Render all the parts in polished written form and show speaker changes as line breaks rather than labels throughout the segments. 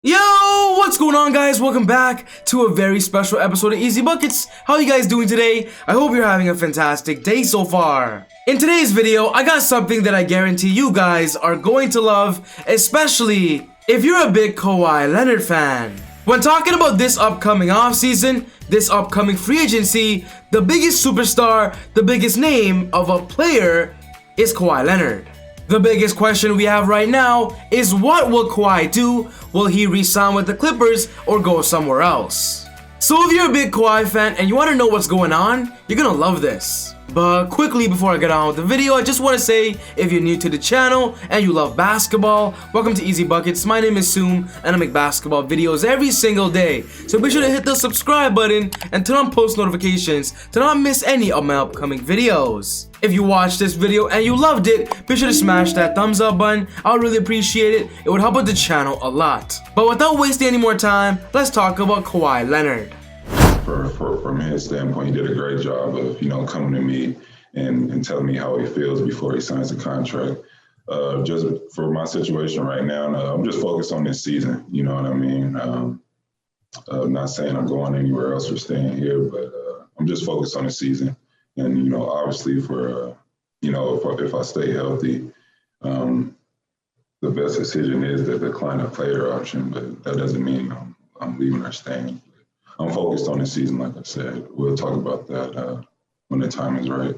Yo, what's going on, guys? Welcome back to a very special episode of ezBUCKETz. How are you guys doing today? I hope you're having a fantastic day so far. In today's video, I got something that I guarantee you guys are going to love, especially if you're a big Kawhi Leonard fan. When talking about this upcoming offseason, this upcoming free agency, the biggest superstar, the biggest name of a player is Kawhi Leonard. The biggest question we have right now is, what will Kawhi do? Will he re-sign with the Clippers or go somewhere else? So if you're a big Kawhi fan and you want to know what's going on, you're gonna love this. But quickly, before I get on with the video, I just want to say, if you're new to the channel and you love basketball, welcome to ezBUCKETz. My name is Soom and I make basketball videos every single day. So be sure to hit the subscribe button and turn on post notifications to not miss any of my upcoming videos. If you watched this video and you loved it, be sure to smash that thumbs up button. I would really appreciate it. It would help out the channel a lot. But without wasting any more time, let's talk about Kawhi Leonard.
From his standpoint, he did a great job of, coming to me and telling me how he feels before he signs the contract. Just for my situation right now, I'm just focused on this season. You know what I mean? I'm not saying I'm going anywhere else or staying here, but I'm just focused on the season. And, obviously if I stay healthy, the best decision is to decline a player option, but that doesn't mean I'm leaving or staying. I'm focused on the season, like I said. We'll talk about that when the time is right.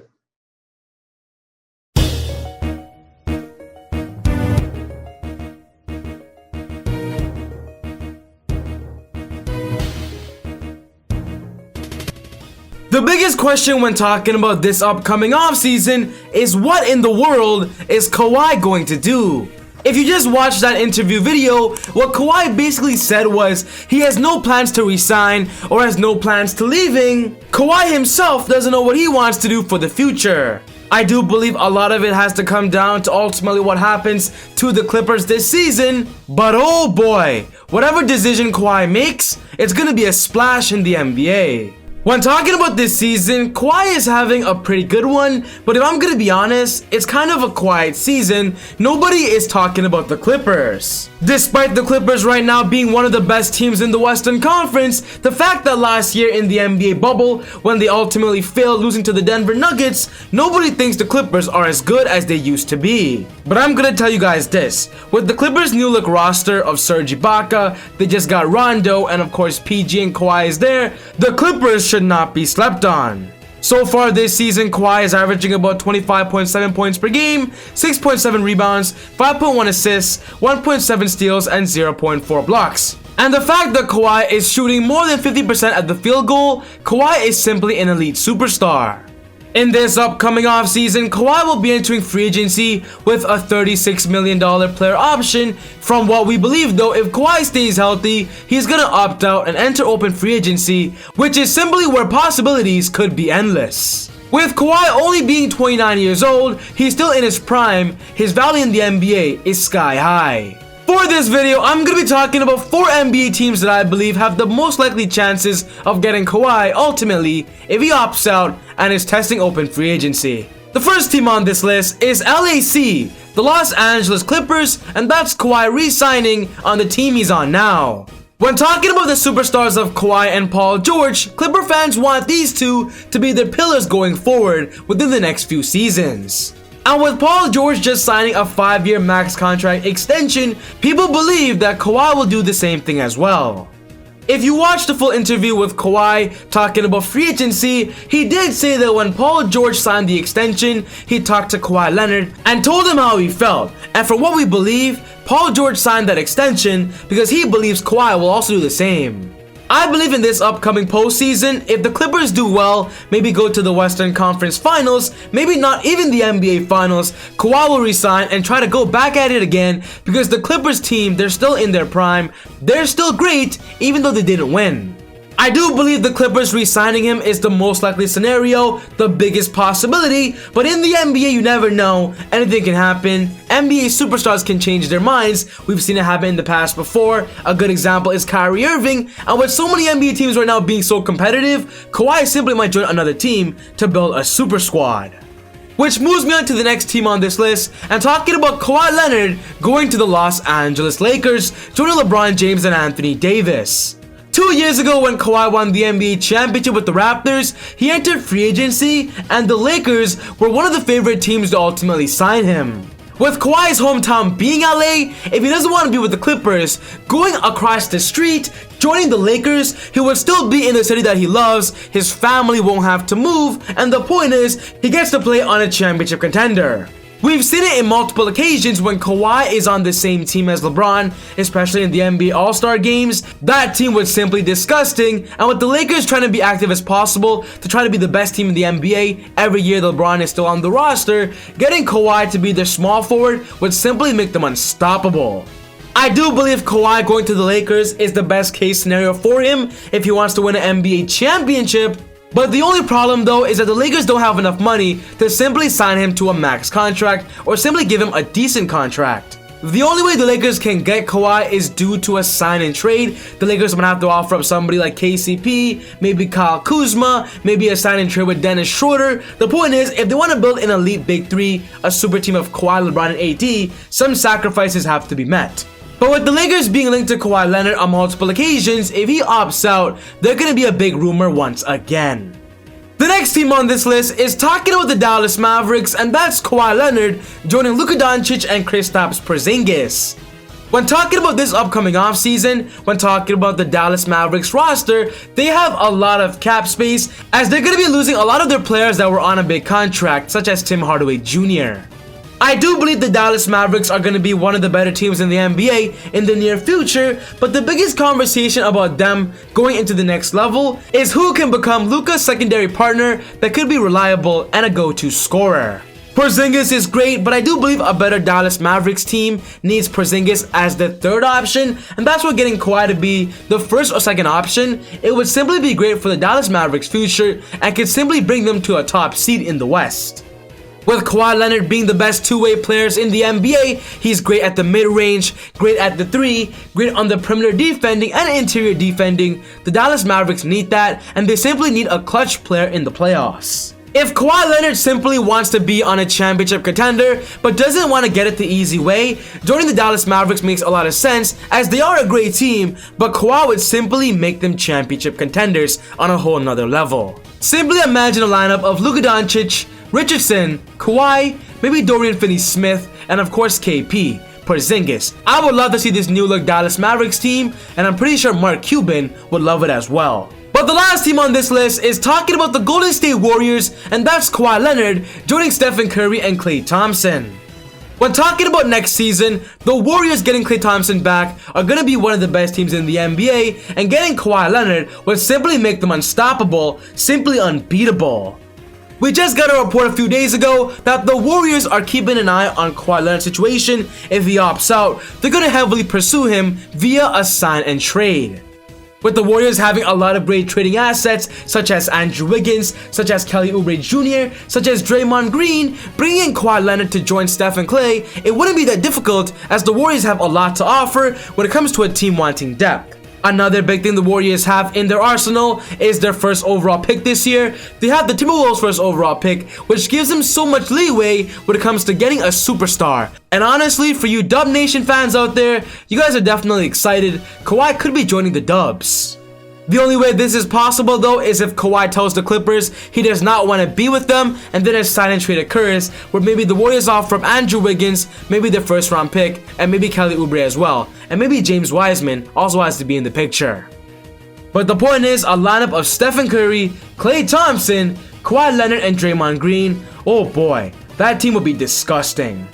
The biggest question when talking about this upcoming offseason is, what in the world is Kawhi going to do? If you just watched that interview video, what Kawhi basically said was he has no plans to resign or has no plans to leaving. Kawhi himself doesn't know what he wants to do for the future. I do believe a lot of it has to come down to ultimately what happens to the Clippers this season. But oh boy, whatever decision Kawhi makes, it's gonna be a splash in the NBA. When talking about this season, Kawhi is having a pretty good one, but if I'm gonna be honest, it's kind of a quiet season. Nobody is talking about the Clippers. Despite the Clippers right now being one of the best teams in the Western Conference, the fact that last year in the NBA bubble, when they ultimately failed losing to the Denver Nuggets, nobody thinks the Clippers are as good as they used to be. But I'm gonna tell you guys this, with the Clippers' new look roster of Serge Ibaka, they just got Rondo, and of course PG and Kawhi is there, the Clippers should not be slept on. So far this season, Kawhi is averaging about 25.7 points per game, 6.7 rebounds, 5.1 assists, 1.7 steals, and 0.4 blocks. And the fact that Kawhi is shooting more than 50% at the field goal, Kawhi is simply an elite superstar. In this upcoming offseason, Kawhi will be entering free agency with a $36 million player option. From what we believe though, if Kawhi stays healthy, he's gonna opt out and enter open free agency, which is simply where possibilities could be endless. With Kawhi only being 29 years old, he's still in his prime. His value in the NBA is sky high. For this video, I'm going to be talking about 4 NBA teams that I believe have the most likely chances of getting Kawhi ultimately if he opts out and is testing open free agency. The first team on this list is LAC, the Los Angeles Clippers, and that's Kawhi re-signing on the team he's on now. When talking about the superstars of Kawhi and Paul George, Clipper fans want these two to be their pillars going forward within the next few seasons. And with Paul George just signing a 5-year max contract extension, people believe that Kawhi will do the same thing as well. If you watch the full interview with Kawhi talking about free agency, he did say that when Paul George signed the extension, he talked to Kawhi Leonard and told him how he felt. And for what we believe, Paul George signed that extension because he believes Kawhi will also do the same. I believe in this upcoming postseason, if the Clippers do well, maybe go to the Western Conference Finals, maybe not even the NBA Finals, Kawhi will resign and try to go back at it again because the Clippers team, they're still in their prime, they're still great even though they didn't win. I do believe the Clippers re-signing him is the most likely scenario, the biggest possibility, but in the NBA you never know, anything can happen. NBA superstars can change their minds, we've seen it happen in the past before. A good example is Kyrie Irving, and with so many NBA teams right now being so competitive, Kawhi simply might join another team to build a super squad. Which moves me on to the next team on this list, and talking about Kawhi Leonard going to the Los Angeles Lakers, joining LeBron James and Anthony Davis. 2 years ago when Kawhi won the NBA championship with the Raptors, he entered free agency, and the Lakers were one of the favorite teams to ultimately sign him. With Kawhi's hometown being LA, if he doesn't want to be with the Clippers, going across the street, joining the Lakers, he would still be in the city that he loves, his family won't have to move, and the point is, he gets to play on a championship contender. We've seen it in multiple occasions when Kawhi is on the same team as LeBron, especially in the NBA All-Star games. That team was simply disgusting, and with the Lakers trying to be active as possible to try to be the best team in the NBA every year LeBron is still on the roster, getting Kawhi to be their small forward would simply make them unstoppable. I do believe Kawhi going to the Lakers is the best case scenario for him if he wants to win an NBA championship. But the only problem though is that the Lakers don't have enough money to simply sign him to a max contract or simply give him a decent contract. The only way the Lakers can get Kawhi is due to a sign and trade. The Lakers would have to offer up somebody like KCP, maybe Kyle Kuzma, maybe a sign and trade with Dennis Schroeder. The point is, if they want to build an elite big three, a super team of Kawhi, LeBron, and AD, some sacrifices have to be met. But with the Lakers being linked to Kawhi Leonard on multiple occasions, if he opts out, they're going to be a big rumor once again. The next team on this list is talking about the Dallas Mavericks, and that's Kawhi Leonard joining Luka Doncic and Kristaps Porzingis. When talking about this upcoming offseason, when talking about the Dallas Mavericks roster, they have a lot of cap space as they're going to be losing a lot of their players that were on a big contract, such as Tim Hardaway Jr. I do believe the Dallas Mavericks are going to be one of the better teams in the NBA in the near future, but the biggest conversation about them going into the next level is who can become Luka's secondary partner that could be reliable and a go-to scorer. Porzingis is great, but I do believe a better Dallas Mavericks team needs Porzingis as the third option, and that's where getting Kawhi to be the first or second option, it would simply be great for the Dallas Mavericks' future and could simply bring them to a top seed in the West. With Kawhi Leonard being the best two-way players in the NBA, he's great at the mid-range, great at the three, great on the perimeter defending and interior defending. The Dallas Mavericks need that, and they simply need a clutch player in the playoffs. If Kawhi Leonard simply wants to be on a championship contender, but doesn't want to get it the easy way, joining the Dallas Mavericks makes a lot of sense as they are a great team, but Kawhi would simply make them championship contenders on a whole nother level. Simply imagine a lineup of Luka Doncic, Richardson, Kawhi, maybe Dorian Finney-Smith, and of course KP, Porzingis. I would love to see this new look Dallas Mavericks team, and I'm pretty sure Mark Cuban would love it as well. But the last team on this list is talking about the Golden State Warriors, and that's Kawhi Leonard joining Stephen Curry and Klay Thompson. When talking about next season, the Warriors getting Klay Thompson back are going to be one of the best teams in the NBA, and getting Kawhi Leonard would simply make them unstoppable, simply unbeatable. We just got a report a few days ago that the Warriors are keeping an eye on Kawhi Leonard's situation. If he opts out, they're going to heavily pursue him via a sign and trade. With the Warriors having a lot of great trading assets, such as Andrew Wiggins, such as Kelly Oubre Jr., such as Draymond Green, bringing in Kawhi Leonard to join Steph and Klay, it wouldn't be that difficult as the Warriors have a lot to offer when it comes to a team wanting depth. Another big thing the Warriors have in their arsenal is their first overall pick this year. They have the Timberwolves' first overall pick, which gives them so much leeway when it comes to getting a superstar. And honestly, for you Dub Nation fans out there, you guys are definitely excited. Kawhi could be joining the Dubs. The only way this is possible though is if Kawhi tells the Clippers he does not want to be with them, and then a sign and trade occurs where maybe the Warriors offer up Andrew Wiggins, maybe their first round pick, and maybe Kelly Oubre as well, and maybe James Wiseman also has to be in the picture. But the point is, a lineup of Stephen Curry, Klay Thompson, Kawhi Leonard, and Draymond Green, oh boy, that team would be disgusting.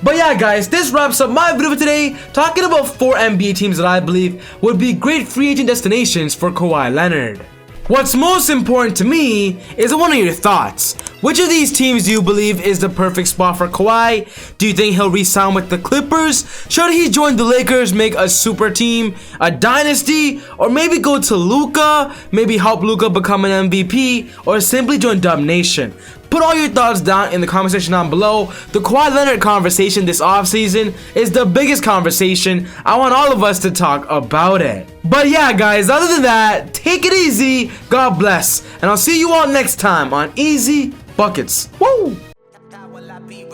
But yeah guys, this wraps up my video for today, talking about 4 NBA teams that I believe would be great free agent destinations for Kawhi Leonard. What's most important to me is I want to hear your thoughts. Which of these teams do you believe is the perfect spot for Kawhi? Do you think he'll re-sign with the Clippers? Should he join the Lakers, make a super team, a dynasty, or maybe go to Luka, maybe help Luka become an MVP, or simply join Dub Nation? Put all your thoughts down in the comment section down below. The Kawhi Leonard conversation this offseason is the biggest conversation. I want all of us to talk about it. But yeah guys, other than that, take it easy, God bless, and I'll see you all next time on Easy Buckets. Woo!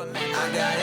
I got